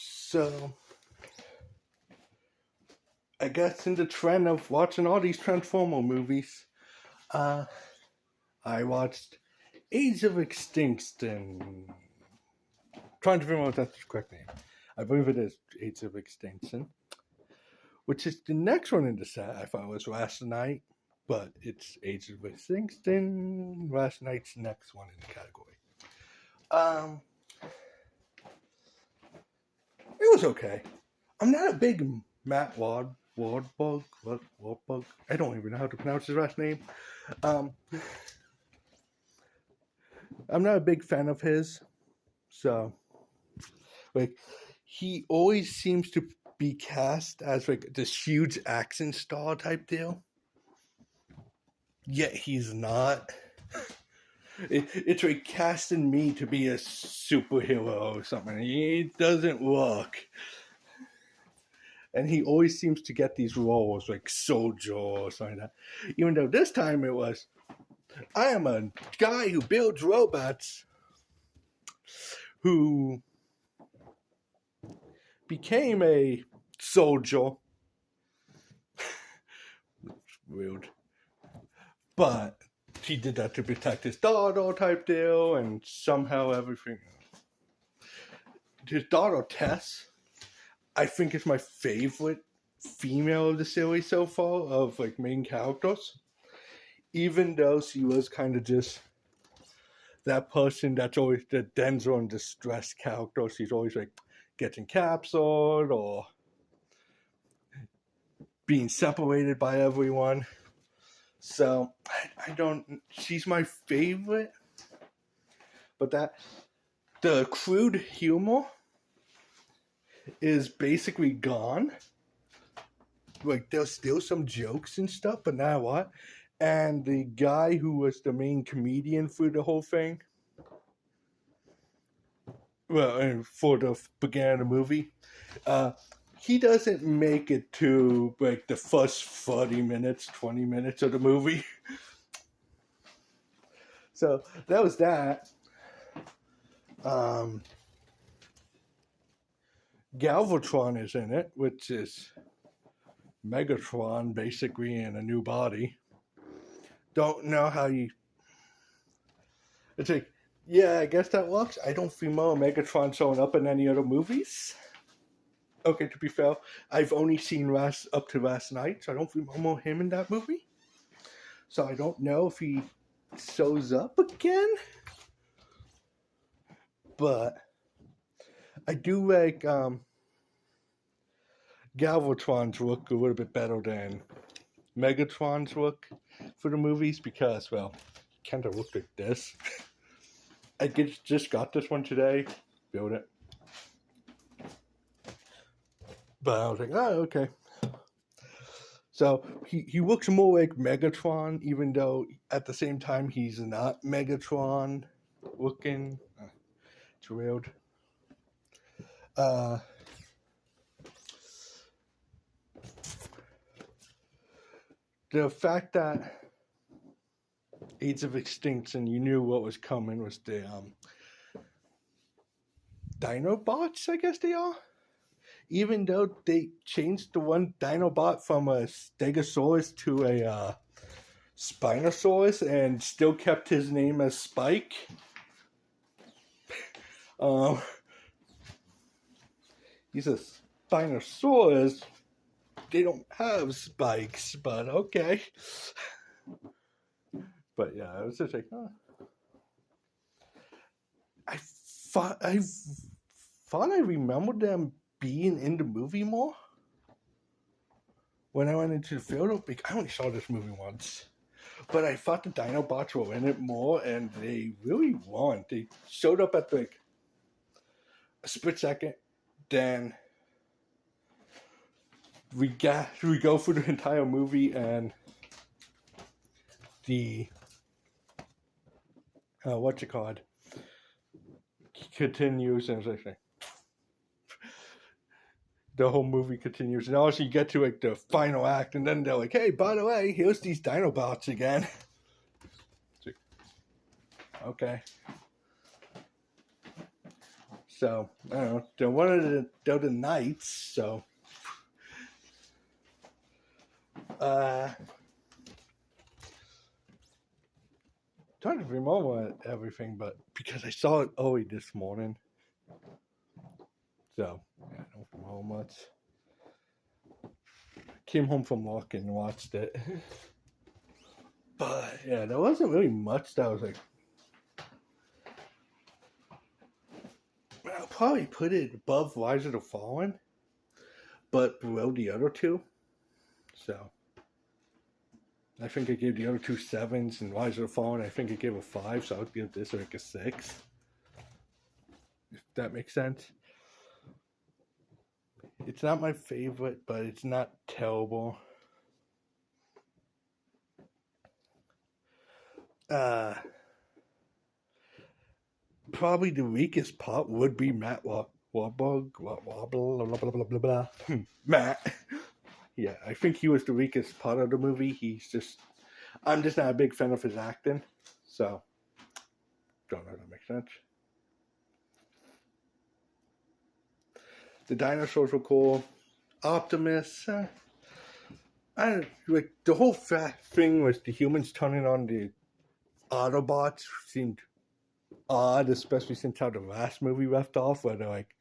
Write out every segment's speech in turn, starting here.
So, I guess in the trend of watching all these Transformer movies, uh, I watched Age of Extinction. Trying to remember if that's the correct name. I believe it is Age of Extinction, which is the next one in the set. I thought it was last night, but it's Age of Extinction. Last night's next one in the category. It was okay. I'm not a big Matt Wardbug. I don't even know how to pronounce his last name. I'm not a big fan of his. So, he always seems to be cast as this huge action star type deal. Yet he's not. It's like casting me to be a superhero or something. He doesn't look. And he always seems to get these roles like soldier or something like that. Even though this time it was, I am a guy who builds robots who became a soldier. Weird. But he did that to protect his daughter type deal, and somehow everything. His daughter, Tess, I think is my favorite female of the series so far, of main characters. Even though she was kind of just that person that's always the Denzel and distress character. She's always getting captured or being separated by everyone. So I don't. She's my favorite, but the crude humor is basically gone. There's still some jokes and stuff, but now what? And the guy who was the main comedian through the whole thing, and for the beginning of the movie, he doesn't make it to the first 30 minutes, 20 minutes of the movie. So that was that. Galvatron is in it, which is Megatron basically in a new body. Don't know how you. It's yeah, I guess that works. I don't remember Megatron showing up in any other movies. Okay, to be fair, I've only seen up to last night, so I don't remember him in that movie. So I don't know if he shows up again. But I do like Galvatron's look a little bit better than Megatron's look for the movies because, well, he kind of looked like this. I just got this one today, built it. But I was like, oh, okay. So he looks more like Megatron, even though at the same time he's not Megatron looking. It's weird. The fact that Age of Extinction, you knew what was coming, was the Dinobots, I guess they are. Even though they changed the one Dinobot from a Stegosaurus to a Spinosaurus and still kept his name as Spike. He's a Spinosaurus. They don't have spikes, but okay. But yeah, I was just like, huh. I thought I remembered them being in the movie more when I went into the field. I only saw this movie once, but I thought the Dinobots were in it more, and they really weren't. They showed up at a split second, then we go through the entire movie, and the continues, and it's the whole movie continues, and also you get to the final act, and then they're like, hey, by the way, here's these Dinobots again. Okay. So I don't know. They're one of the other nights. So trying to remember everything, but because I saw it early this morning, so yeah, I don't remember much. Came home from work and watched it, but yeah, there wasn't really much that was like. I'll probably put it above Rise of the Fallen, but below the other two. So I think I gave the other two 7s, and Rise of the Fallen I think I gave a 5, so I would give this like a 6. If that makes sense. It's not my favorite, but it's not terrible. Probably the weakest part would be Matt Wahlberg. Matt. Yeah, I think he was the weakest part of the movie. I'm just not a big fan of his acting, so don't know if that makes sense. The dinosaurs were cool. Optimus, like the whole thing was the humans turning on the Autobots seemed odd, especially since how the last movie left off, where they like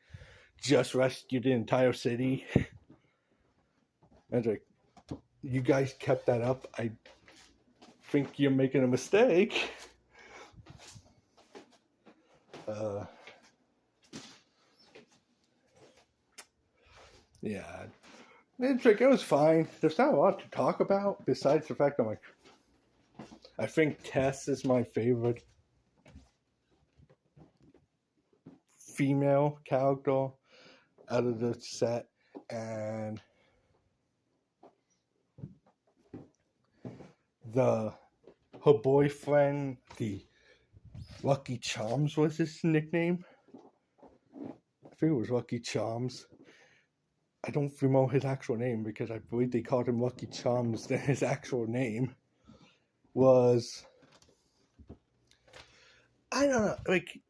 just rescued the entire city. And like, you guys kept that up. I think you're making a mistake. Yeah, it's like it was fine. There's not a lot to talk about besides the fact I think Tess is my favorite female character out of the set, and her boyfriend, the Lucky Charms was his nickname. I think it was Lucky Charms. I don't remember his actual name because I believe they called him Lucky Charms. Then his actual name was, I don't know, like,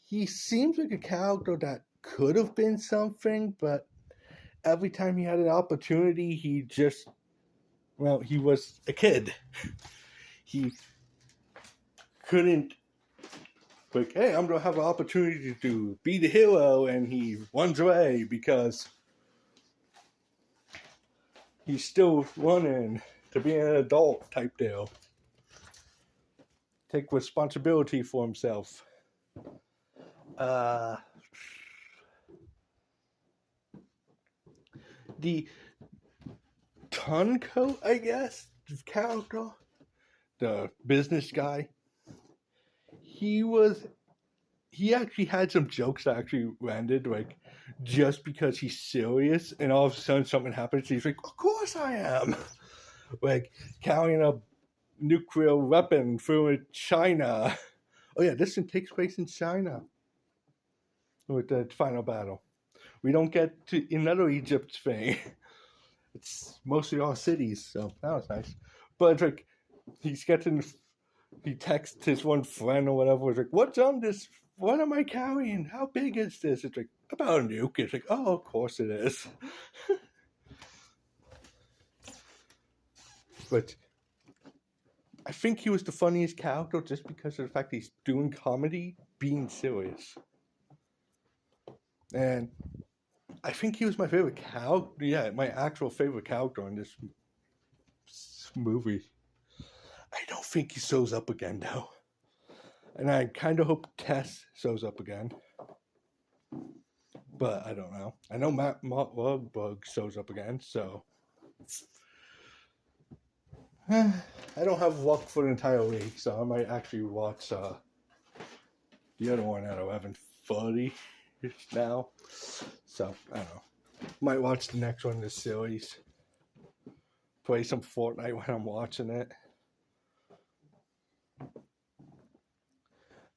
he seems like a character that could have been something, but every time he had an opportunity, he was a kid. He couldn't, like, hey, I'm going to have an opportunity to be the hero, and he runs away because he's still running to be an adult type deal. Take responsibility for himself. The Turncoat, I guess, character, the business guy, he actually had some jokes that actually landed, like, just because he's serious, and all of a sudden something happens, he's like, of course I am! Like, carrying a nuclear weapon through China. Oh yeah, this one takes place in China with the final battle. We don't get to another Egypt thing. It's mostly all cities, so that was nice. But it's like, he texts his one friend or whatever, it's like, what's on this? What am I carrying? How big is this? It's like, about a nuke. It's like, oh, of course it is. But I think he was the funniest character just because of the fact he's doing comedy, being serious. And I think he was my favorite character. Yeah, my actual favorite character in this movie. I don't think he shows up again, though. And I kind of hope Tess shows up again. But I don't know. I know Matt Wahlberg shows up again, so I don't have work for the entire week, so I might actually watch the other one at 11:30 now. So I don't know. Might watch the next one in the series. Play some Fortnite when I'm watching it.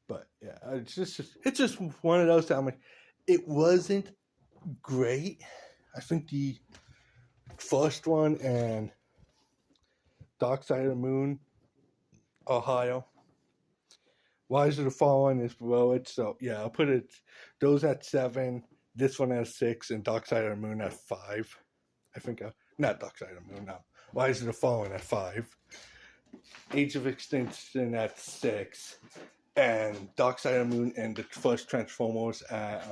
But yeah, it's just one of those that I'm like, it wasn't great. I think the first one and Dark Side of the Moon, Ohio, Rise of the Fallen is below it, so yeah, I'll put it those at 7, this one at 6, and Dark Side of the Moon at 5. I think not Dark Side of the Moon, no. Rise of the Fallen at 5, Age of Extinction at 6, and Dark Side of the Moon and the first Transformers at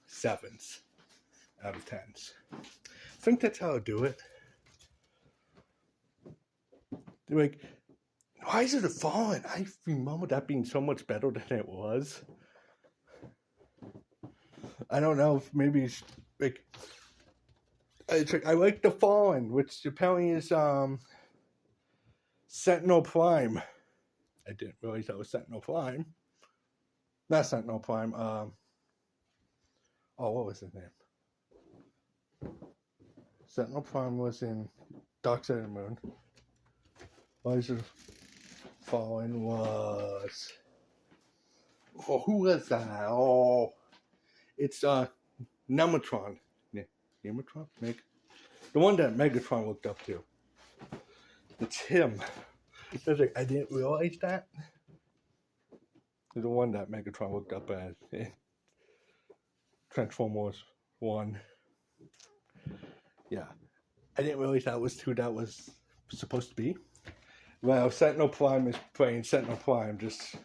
7s out of 10s. I think that's how I do it. Like, Rise of the Fallen, I remember that being so much better than it was. I don't know if maybe it's like I like the Fallen, which apparently is Sentinel Prime. I didn't realize that was Sentinel Prime. Not Sentinel Prime. What was his name? Sentinel Prime was in Dark Side of the Moon. Rise of the Fallen was. Oh, who was that? Oh, it's Nematron. Nematron? The one that Megatron looked up to. It's him. I was like, I didn't realize that. The one that Megatron looked up at in Transformers 1. Yeah. I didn't realize that was who that was supposed to be. Well, Sentinel Prime is playing Sentinel Prime, just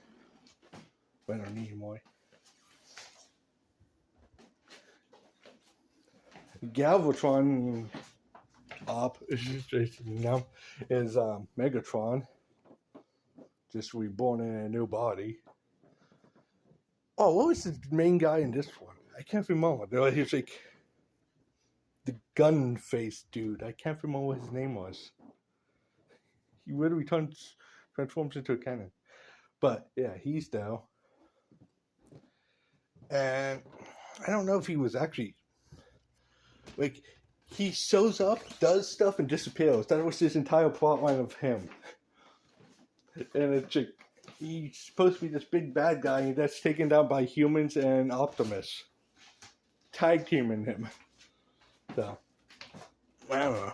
went on Nimoy. Galvatron is Megatron, just reborn in a new body. Oh, what was the main guy in this one? I can't remember. He was like the gun face dude. I can't remember what his name was. He literally transforms into a cannon. But yeah, he's there. And I don't know if he was actually like he shows up, does stuff, and disappears. That was his entire plot line of him. And it's like he's supposed to be this big bad guy that's taken down by humans and Optimus. Tag teaming him. So I don't know.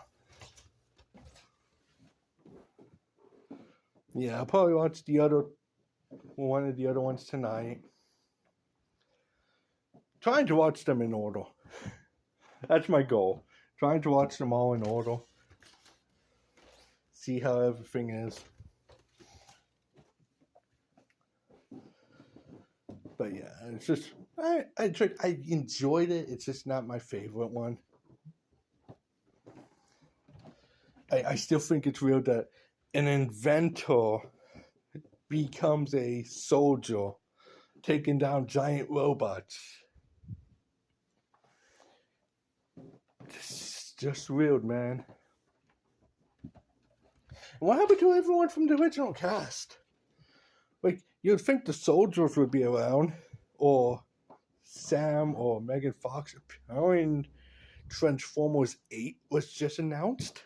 Yeah, I'll probably watch one of the other ones tonight. Trying to watch them in order. That's my goal. Trying to watch them all in order. See how everything is. But yeah, it's just I enjoyed it. It's just not my favorite one. I still think it's real that an inventor becomes a soldier taking down giant robots. It's just weird, man. What happened to everyone from the original cast? Like, you'd think the soldiers would be around, or Sam or Megan Fox. Apparently, Transformers 8 was just announced.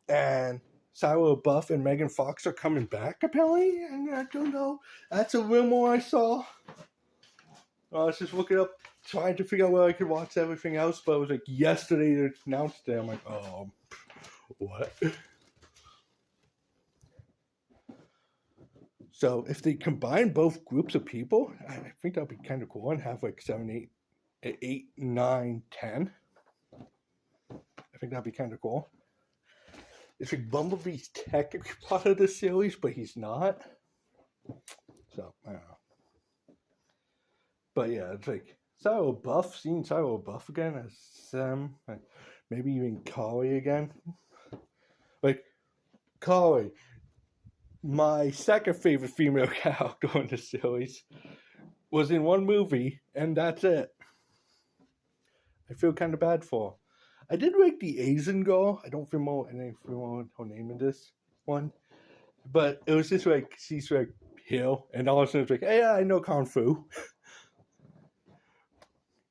And Shia LaBeouf and Megan Fox are coming back, apparently. And I don't know. That's a rumor I saw. I was just looking up, trying to figure out where I could watch everything else. But it was like yesterday they announced it. I'm like, oh, what? So if they combine both groups of people, I think that'd be kind of cool and have like 7, 8, 9, 10. I think that'd be kind of cool. It's like Bumblebee's technically part of the series, but he's not. So, I don't know. But yeah, it's like seeing Shia LaBeouf again as Sam, maybe even Carly again. Like, Carly, my second favorite female character in the series, was in one movie, and that's it. I feel kind of bad for her. I did like the Asian girl. I don't remember her name in this one. But it was just like, she's like, here, and all of a sudden it's like, hey, I know Kung Fu.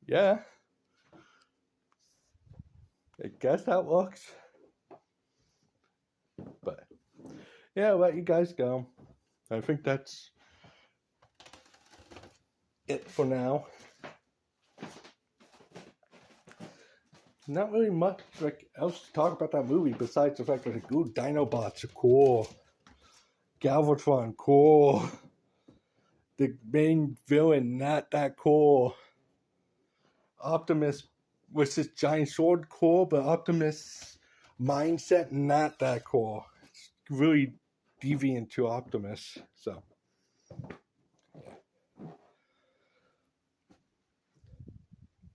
Yeah. I guess that works. But yeah, I'll let you guys go. I think that's it for now. Not really much else to talk about that movie besides the fact that Dinobots are cool. Galvatron, cool. the main villain not that cool. Optimus with his giant sword cool, but Optimus mindset not that cool. It's really deviant to Optimus. So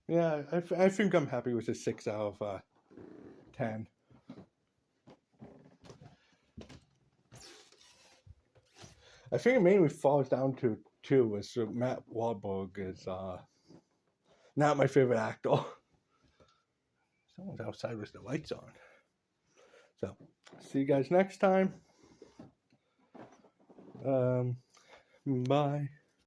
yeah, I think I'm happy with a 6 out of 10. I think it mainly falls down to two is Matt Wahlberg is not my favorite actor. Someone's outside with the lights on. So see you guys next time. Bye.